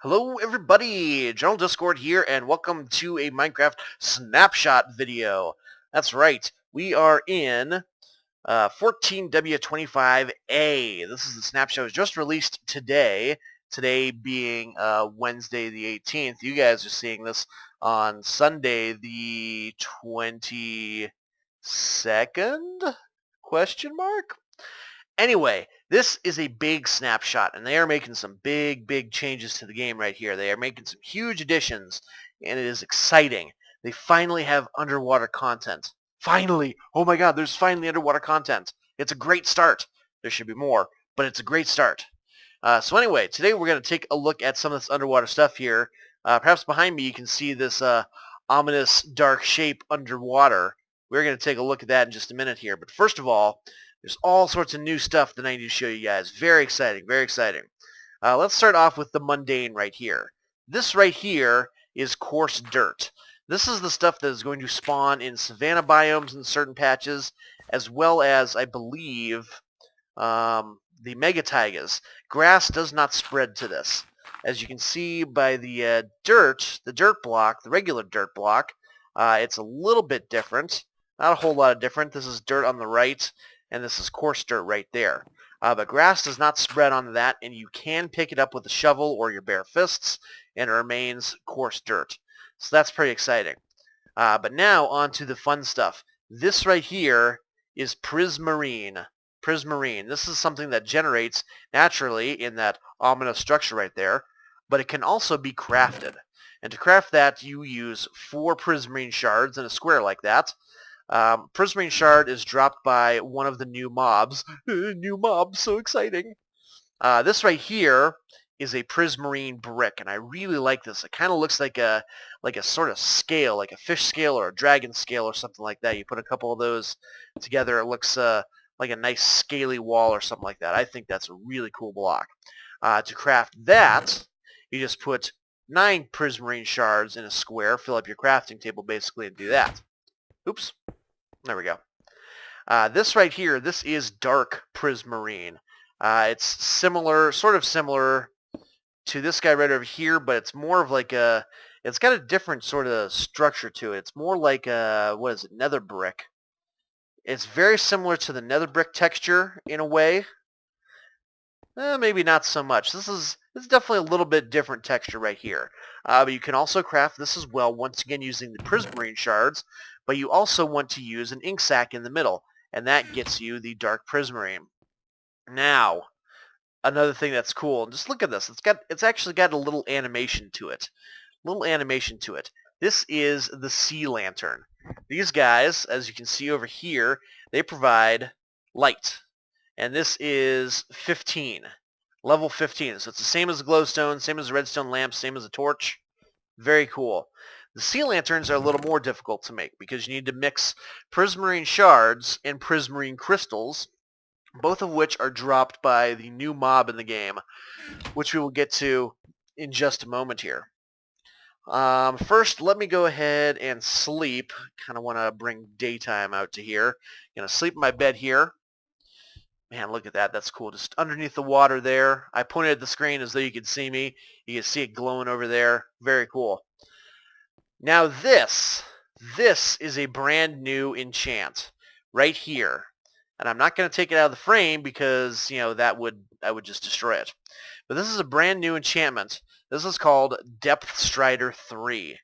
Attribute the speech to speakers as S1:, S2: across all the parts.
S1: Hello everybody, General Discord here, and welcome to a Minecraft Snapshot video. That's right, we are in 14w25a. This is the snapshot that was just released today, today being Wednesday the 18th. You guys are seeing this on Sunday the 22nd? Question mark? Anyway, this is a big snapshot, and they are making some big changes to the game right here. They are making some huge additions, and it is exciting. They finally have underwater content. Finally! Oh my god, there's finally underwater content. It's a great start. There should be more, but it's a great start. So anyway, today we're going to take a look at some of this underwater stuff here. Perhaps behind me you can see this ominous dark shape underwater. We're going to take a look at that in just a minute here. But first of all, there's all sorts of new stuff that I need to show you guys. Very exciting, very exciting. Let's start off with the mundane right here. This right here is coarse dirt. This is the stuff that is going to spawn in savanna biomes in certain patches, as well as, I believe, the mega taigas. Grass does not spread to this. As you can see by the dirt block, the regular dirt block, it's a little bit different. Not a whole lot of different. This is dirt on the right, and this is coarse dirt right there. But grass does not spread onto that, and you can pick it up with a shovel or your bare fists, and it remains coarse dirt. So that's pretty exciting. But now on to the fun stuff. This right here is prismarine. Prismarine. This is something that generates naturally in that ominous structure right there, but it can also be crafted. And to craft that, you use 4 prismarine shards in a square like that. Prismarine shard is dropped by one of the new mobs. New mobs, so exciting. This right here is a prismarine brick, and I really like this. It kind of looks like a sort of scale, like a fish scale or a dragon scale or something like that. You put a couple of those together, it looks like a nice scaly wall or something like that. I think that's a really cool block. To craft that, you just put 9 prismarine shards in a square, fill up your crafting table basically, and do that. Oops. There we go. This right here, this is dark prismarine. It's similar, sort of similar to this guy right over here, but it's more of like a, it's got a different sort of structure to it. It's more like a, what is it, nether brick. It's very similar to the nether brick texture in a way. Maybe not so much. This is definitely a little bit different texture right here. But you can also craft this as well, once again using the prismarine shards, but you also want to use an ink sac in the middle, and that gets you the dark prismarine. Now, another thing that's cool, just look at this. It's actually got a little animation to it. This is the sea lantern. These guys, as you can see over here, they provide light. And this is 15, level 15. So it's the same as the glowstone, same as the redstone lamp, same as a torch. Very cool. The sea lanterns are a little more difficult to make because you need to mix prismarine shards and prismarine crystals, both of which are dropped by the new mob in the game, which we will get to in just a moment here. First, let me go ahead and sleep. Kind of want to bring daytime out to here. Gonna sleep in my bed here. Man, look at that. That's cool. Just underneath the water there. I pointed at the screen as though you could see me. You can see it glowing over there. Very cool. Now this is a brand new enchant right here. And I'm not going to take it out of the frame because, you know, I would just destroy it. But this is a brand new enchantment. This is called Depth Strider 3.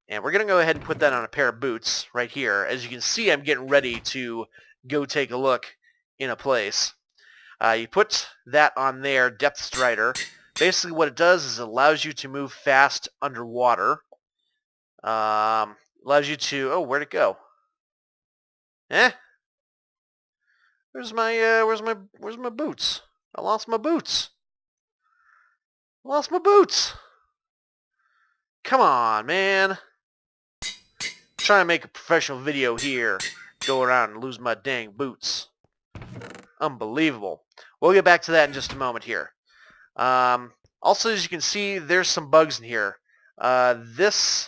S1: And we're going to go ahead and put that on a pair of boots right here. As you can see, I'm getting ready to go take a look in a place. You put that on there, Depth Strider. Basically what it does is it allows you to move fast underwater. Allows you to, oh, where'd it go? Where's my boots? I lost my boots. Come on, man. Trying to make a professional video here. Go around and lose my dang boots. Unbelievable. We'll get back to that in just a moment here. Also, as you can see, there's some bugs in here. This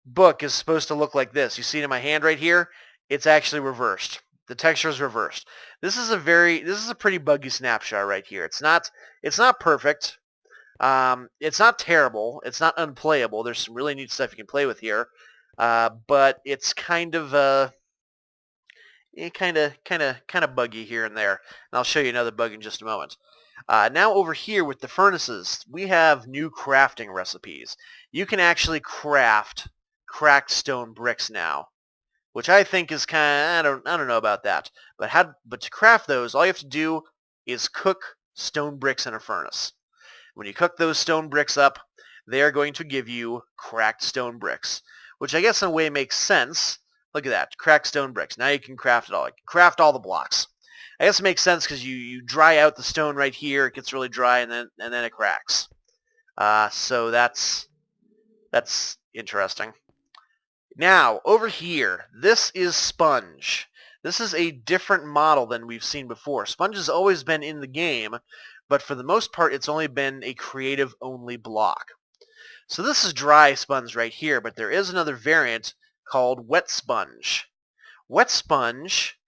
S1: book is supposed to look like this. You see it in my hand right here? It's actually reversed. The texture is reversed. This is a pretty buggy snapshot right here. It's not perfect. It's not terrible. It's not unplayable. There's some really neat stuff you can play with here, but it's kind of kind of buggy here and there. And I'll show you another bug in just a moment. Now over here with the furnaces, we have new crafting recipes. You can actually craft cracked stone bricks now, which I think is kind of, I don't know about that. But to craft those, all you have to do is cook stone bricks in a furnace. When you cook those stone bricks up, they are going to give you cracked stone bricks, which I guess in a way makes sense. Look at that, cracked stone bricks. Now you can craft it all. You can craft all the blocks. I guess it makes sense because you dry out the stone right here. It gets really dry, and then it cracks. So that's interesting. Now over here, this is Sponge. This is a different model than we've seen before. Sponge has always been in the game, but for the most part, it's only been a creative-only block. So this is dry sponge right here, but there is another variant called wet sponge. Wet sponge,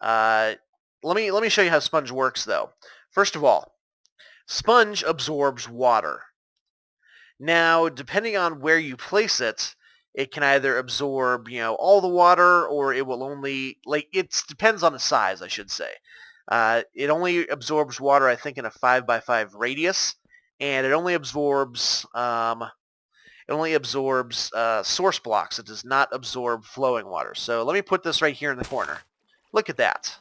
S1: let me show you how sponge works though. First of all, sponge absorbs water. Now, depending on where you place it, it can either absorb, all the water, or it will only, it depends on the size, I should say. It only absorbs water, I think, in a 5x5 radius, and it only absorbs source blocks. It does not absorb flowing water. So let me put this right here in the corner. Look at that.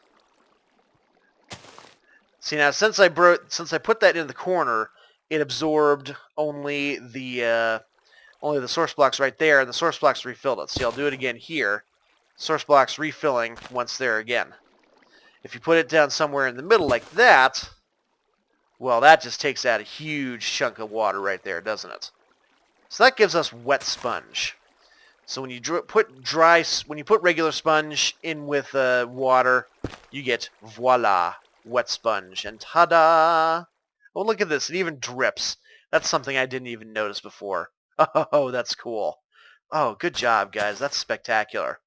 S1: See now, since I put that in the corner, it absorbed only the source blocks right there, and the source blocks refilled it. See, I'll do it again here. Source blocks refilling once there again. If you put it down somewhere in the middle like that, well, that just takes out a huge chunk of water right there, doesn't it? So that gives us wet sponge. So when you put regular sponge in with water, you get voila, wet sponge. And ta-da! Oh, look at this. It even drips. That's something I didn't even notice before. Oh, that's cool. Oh, good job, guys. That's spectacular.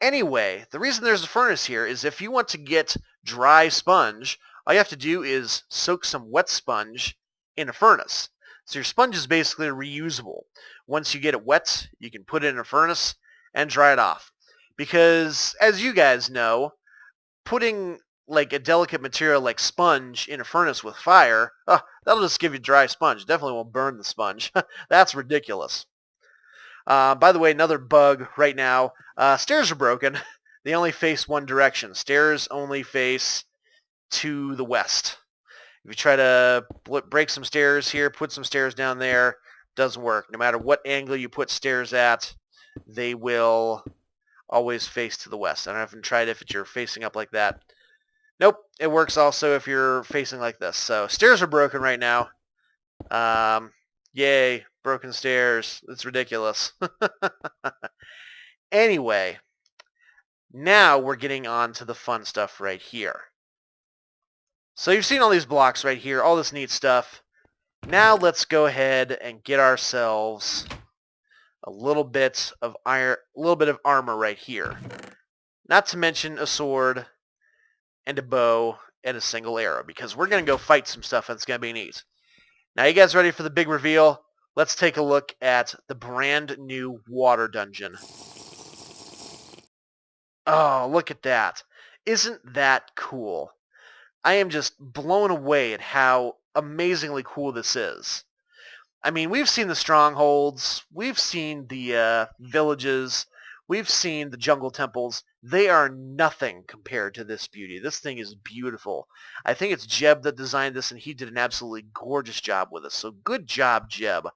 S1: Anyway, the reason there's a furnace here is if you want to get dry sponge, all you have to do is soak some wet sponge in a furnace. So your sponge is basically reusable. Once you get it wet, you can put it in a furnace and dry it off. Because, as you guys know, putting like a delicate material like sponge in a furnace with fire, that'll just give you dry sponge. Definitely won't burn the sponge. That's ridiculous. By the way, another bug right now, stairs are broken. They only face one direction. Stairs only face to the west. If you try to break some stairs here, put some stairs down there, doesn't work. No matter what angle you put stairs at, they will always face to the west. I don't know if you tried if you're facing up like that. Nope, it works also if you're facing like this. So stairs are broken right now. Yay, broken stairs. It's ridiculous. Anyway, now we're getting on to the fun stuff right here. So you've seen all these blocks right here, all this neat stuff. Now let's go ahead and get ourselves a little bit of armor right here. Not to mention a sword and a bow and a single arrow, because we're going to go fight some stuff and it's going to be neat. Now you guys ready for the big reveal? Let's take a look at the brand new water dungeon. Oh, look at that. Isn't that cool? I am just blown away at how amazingly cool this is. I mean, we've seen the strongholds, we've seen the villages, we've seen the jungle temples. They are nothing compared to this beauty. This thing is beautiful. I think it's Jeb that designed this, and he did an absolutely gorgeous job with it. So good job, Jeb.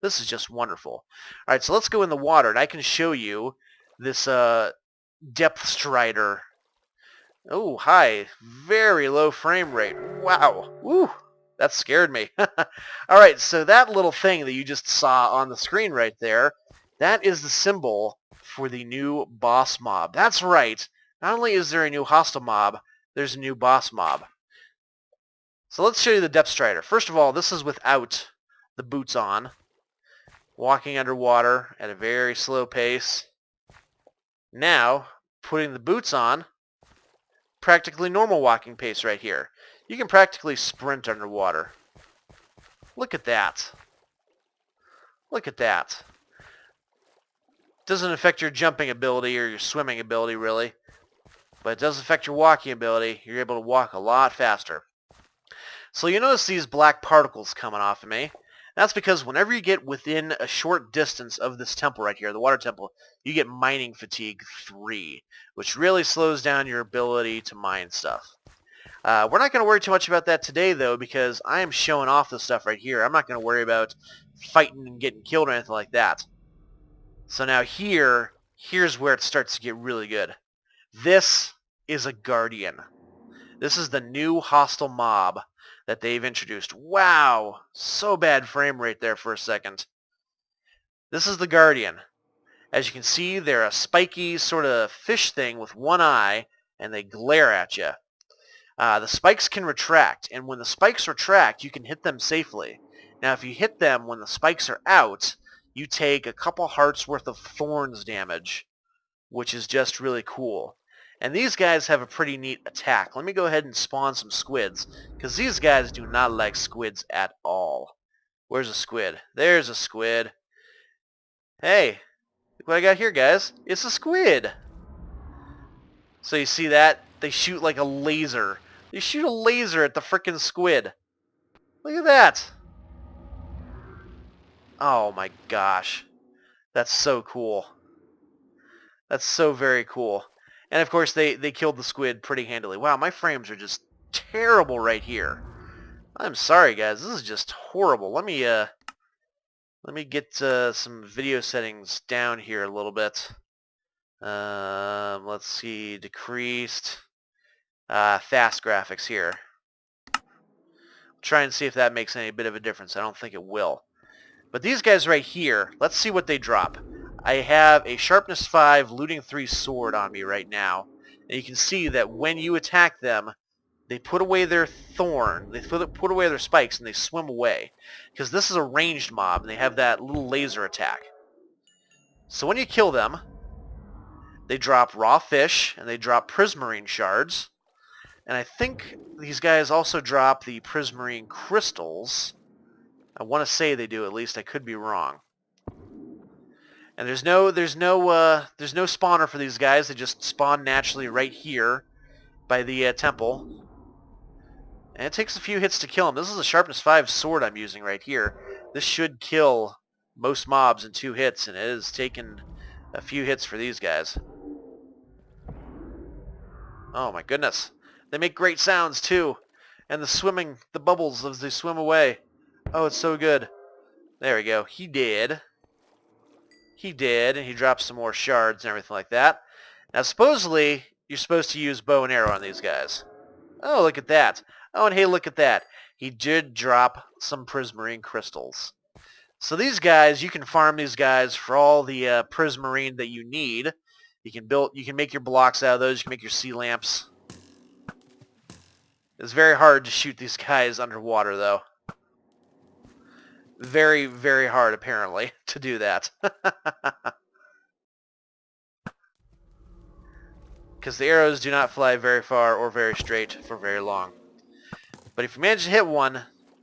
S1: This is just wonderful. All right, so let's go in the water, and I can show you this depth strider. Oh, hi. Very low frame rate. Wow. Woo. That scared me. All right, so that little thing that you just saw on the screen right there, that is the symbol for the new boss mob. That's right. Not only is there a new hostile mob, there's a new boss mob. So let's show you the depth strider. First of all, this is without the boots on. Walking underwater at a very slow pace. Now, putting the boots on, practically normal walking pace right here. You can practically sprint underwater. Look at that. Look at that. Doesn't affect your jumping ability or your swimming ability, really. But it does affect your walking ability. You're able to walk a lot faster. So you notice these black particles coming off of me. That's because whenever you get within a short distance of this temple right here, the water temple, you get mining fatigue 3, which really slows down your ability to mine stuff. We're not going to worry too much about that today, though, because I am showing off this stuff right here. I'm not going to worry about fighting and getting killed or anything like that. So now here's where it starts to get really good. This is a Guardian. This is the new hostile mob that they've introduced. Wow, so bad frame rate there for a second. This is the Guardian. As you can see, they're a spiky sort of fish thing with one eye, and they glare at you. The spikes can retract, and when the spikes retract, you can hit them safely. Now, if you hit them when the spikes are out, you take a couple hearts worth of thorns damage, which is just really cool. And these guys have a pretty neat attack. Let me go ahead and spawn some squids, because these guys do not like squids at all. Where's a squid? There's a squid. Hey, look what I got here, guys. It's a squid. So you see that? They shoot like a laser. They shoot a laser at the frickin' squid. Look at that. Oh my gosh. That's so cool. That's so very cool. And of course they killed the squid pretty handily. Wow, my frames are just terrible right here. I'm sorry guys, this is just horrible. Let me get some video settings down here a little bit. Let's see, decreased. Fast graphics here. Try and see if that makes any bit of a difference. I don't think it will. But these guys right here, let's see what they drop. I have a Sharpness 5 Looting 3 sword on me right now. And you can see that when you attack them, they put away their thorn, they put away their spikes, and they swim away. Because this is a ranged mob, and they have that little laser attack. So when you kill them, they drop raw fish, and they drop prismarine shards. And I think these guys also drop the prismarine crystals. I want to say they do, at least. I could be wrong. And there's no spawner for these guys. They just spawn naturally right here by the temple. And it takes a few hits to kill them. This is a Sharpness 5 sword I'm using right here. This should kill most mobs in 2 hits, and it has taken a few hits for these guys. Oh my goodness. They make great sounds too. And the bubbles as they swim away. Oh, it's so good. There we go. He did. He did, and he dropped some more shards and everything like that. Now, supposedly, you're supposed to use bow and arrow on these guys. Oh, look at that. Oh, and hey, look at that. He did drop some prismarine crystals. So these guys, you can farm these guys for all the prismarine that you need. You can make your blocks out of those. You can make your sea lamps. It's very hard to shoot these guys underwater, though. Very, very hard, apparently, to do that. Because the arrows do not fly very far or very straight for very long. But if you manage to hit one,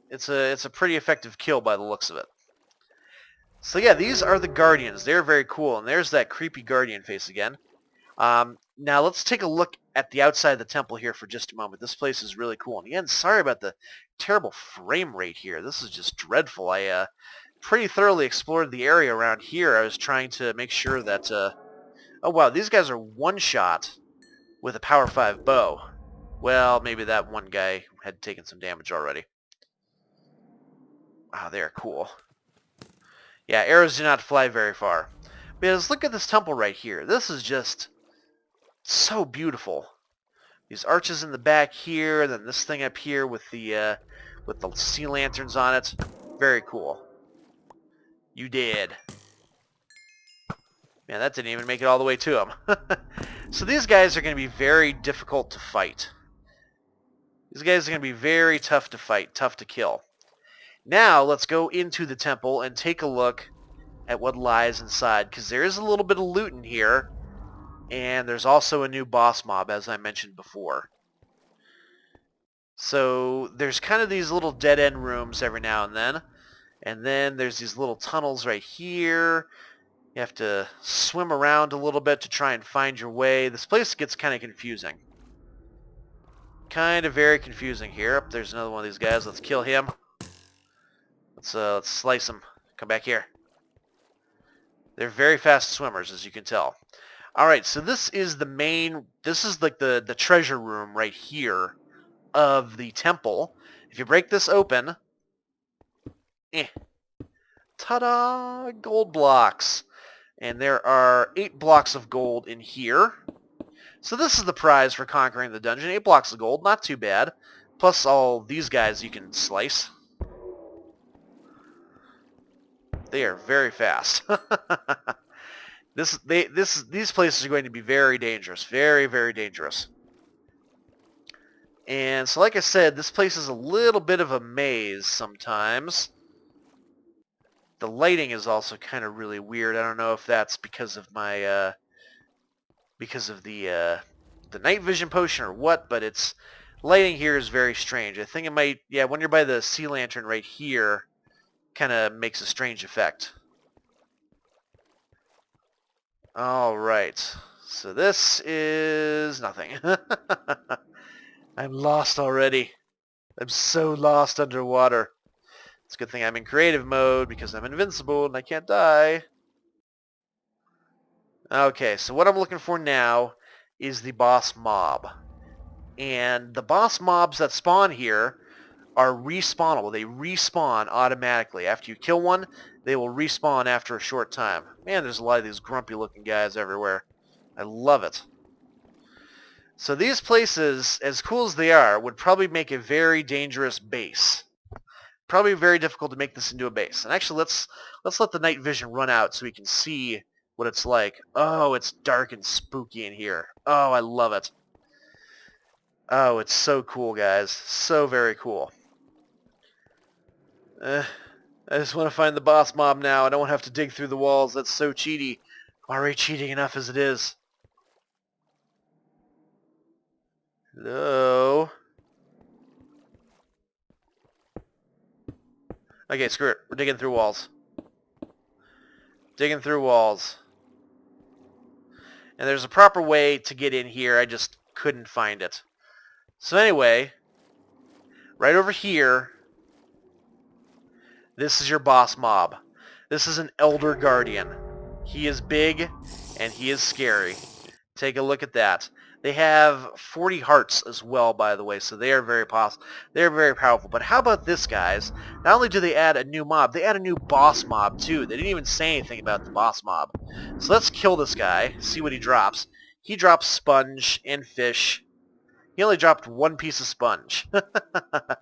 S1: it's a pretty effective kill by the looks of it. So yeah, these are the Guardians. They're very cool, and there's that creepy Guardian face again. Now let's take a look at the outside of the temple here for just a moment. This place is really cool. And again, sorry about the terrible frame rate here. This is just dreadful. I pretty thoroughly explored the area around here. I was trying to make sure that... oh wow, these guys are one-shot with a Power 5 bow. Well, maybe that one guy had taken some damage already. Wow, they're cool. Yeah, arrows do not fly very far. Because look at this temple right here. This is just so beautiful. These arches in the back here, then this thing up here with the sea lanterns on it. Very cool. You did. Man, that didn't even make it all the way to him. So these guys are going to be very difficult to fight. These guys are going to be very tough to fight, tough to kill. Now, let's go into the temple and take a look at what lies inside, because there is a little bit of loot in here, and there's also a new boss mob, as I mentioned before. So there's kind of these little dead-end rooms every now and then there's these little tunnels right here. You have to swim around a little bit to try and find your way. This place gets kind of confusing. Kind of very confusing here. Up there's another one of these guys. Let's kill him. Let's slice him. Come back here. They're very fast swimmers, as you can tell. Alright, so this is like the treasure room right here of the temple. If you break this open, ta-da! Gold blocks. And there are 8 blocks of gold in here. So this is the prize for conquering the dungeon. 8 blocks of gold, not too bad. Plus all these guys you can slice. They are very fast. These places are going to be very dangerous. Very, very dangerous. And so like I said, this place is a little bit of a maze sometimes. The lighting is also kind of really weird. I don't know if that's because of my the night vision potion or what, but it's lighting here is very strange. I think it might, yeah, when you're by the sea lantern right here, kind of makes a strange effect. All right, so this is nothing. I'm lost already. I'm so lost underwater. It's a good thing I'm in creative mode because I'm invincible and I can't die. Okay, so what I'm looking for now is the boss mob. And the boss mobs that spawn here are respawnable. They respawn automatically. After you kill one, they will respawn after a short time. Man, there's a lot of these grumpy looking guys everywhere. I love it. So these places, as cool as they are, would probably make a very dangerous base. Probably very difficult to make this into a base. And actually, let's let the night vision run out so we can see what it's like. Oh, it's dark and spooky in here. Oh, I love it. Oh, it's so cool, guys. So very cool. I just want to find the boss mob now. I don't have to dig through the walls. That's so cheaty. I'm already cheating enough as it is. Hello? Okay, screw it. We're digging through walls. Digging through walls. And there's a proper way to get in here. I just couldn't find it. So anyway, right over here, this is your boss mob. This is an Elder Guardian. He is big and he is scary. Take a look at that. They have 40 hearts as well, by the way, so they are very powerful. But how about this, guys? Not only do they add a new mob, they add a new boss mob, too. They didn't even say anything about the boss mob. So let's kill this guy, see what he drops. He drops sponge and fish. He only dropped 1 piece of sponge. But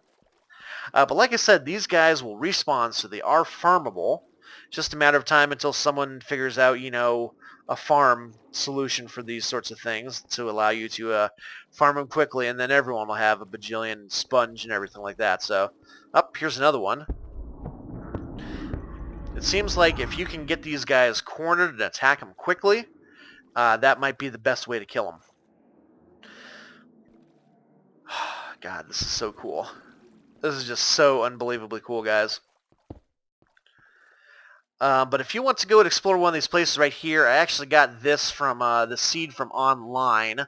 S1: like I said, these guys will respawn, so they are farmable. Just a matter of time until someone figures out, you know, a farm solution for these sorts of things to allow you to farm them quickly, and then everyone will have a bajillion sponge and everything like that. So, here's another one. It seems like if you can get these guys cornered and attack them quickly, that might be the best way to kill them. God, this is so cool. This is just so unbelievably cool, guys. But if you want to go and explore one of these places right here, I actually got this from the seed from online.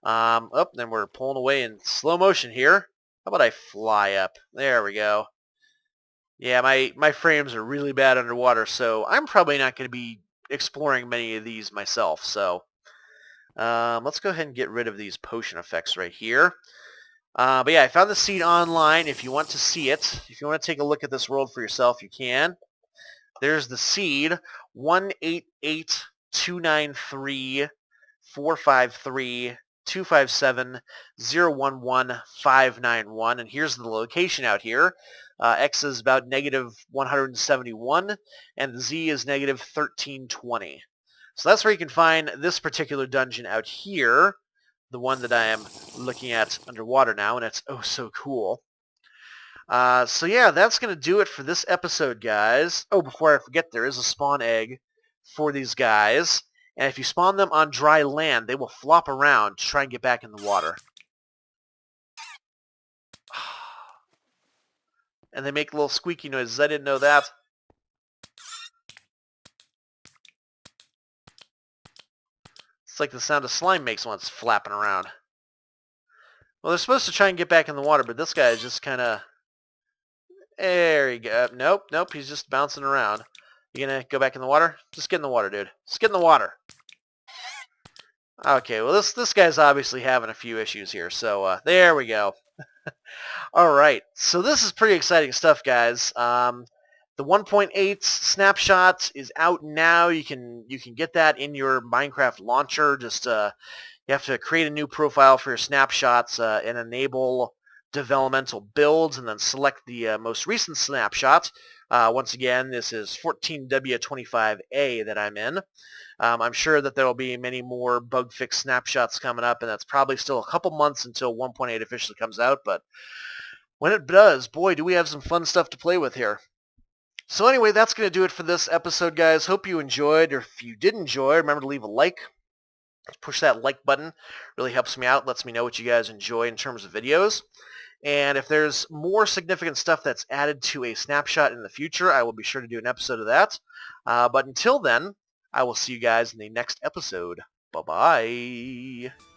S1: Then we're pulling away in slow motion here. How about I fly up? There we go. Yeah, my frames are really bad underwater, so I'm probably not going to be exploring many of these myself. So let's go ahead and get rid of these potion effects right here. But yeah, I found the seed online. If you want to see it, if you want to take a look at this world for yourself, you can. There's the seed, 188293253257011 and here's the location out here. X is about -171, and the Z is -1320. So that's where you can find this particular dungeon out here, the one that I am looking at underwater now, and it's oh so cool. So yeah, that's going to do it for this episode, guys. Oh, before I forget, there is a spawn egg for these guys. And if you spawn them on dry land, they will flop around to try and get back in the water. and they make little squeaky noises. I didn't know that. It's like the sound a slime makes when it's flapping around. Well, they're supposed to try and get back in the water, but this guy is just kind of... There you go. Nope, he's just bouncing around. You gonna go back in the water? Just get in the water, dude. Just get in the water. Okay, well, this guy's obviously having a few issues here, so there we go. All right, so this is pretty exciting stuff, guys. The 1.8 snapshot is out now. You can get that in your Minecraft launcher. Just you have to create a new profile for your snapshots and enable developmental builds, and then select the most recent snapshot. Once again, this is 14w25a that I'm in. I'm sure that there will be many more bug fix snapshots coming up, and that's probably still a couple months until 1.8 officially comes out, but when it does, boy, do we have some fun stuff to play with here. So anyway, that's going to do it for this episode, guys. Hope you enjoyed, or if you did enjoy, remember to leave a like. Push that like button. Really helps me out, lets me know what you guys enjoy in terms of videos. And if there's more significant stuff that's added to a snapshot in the future, I will be sure to do an episode of that. But until then, I will see you guys in the next episode. Bye-bye.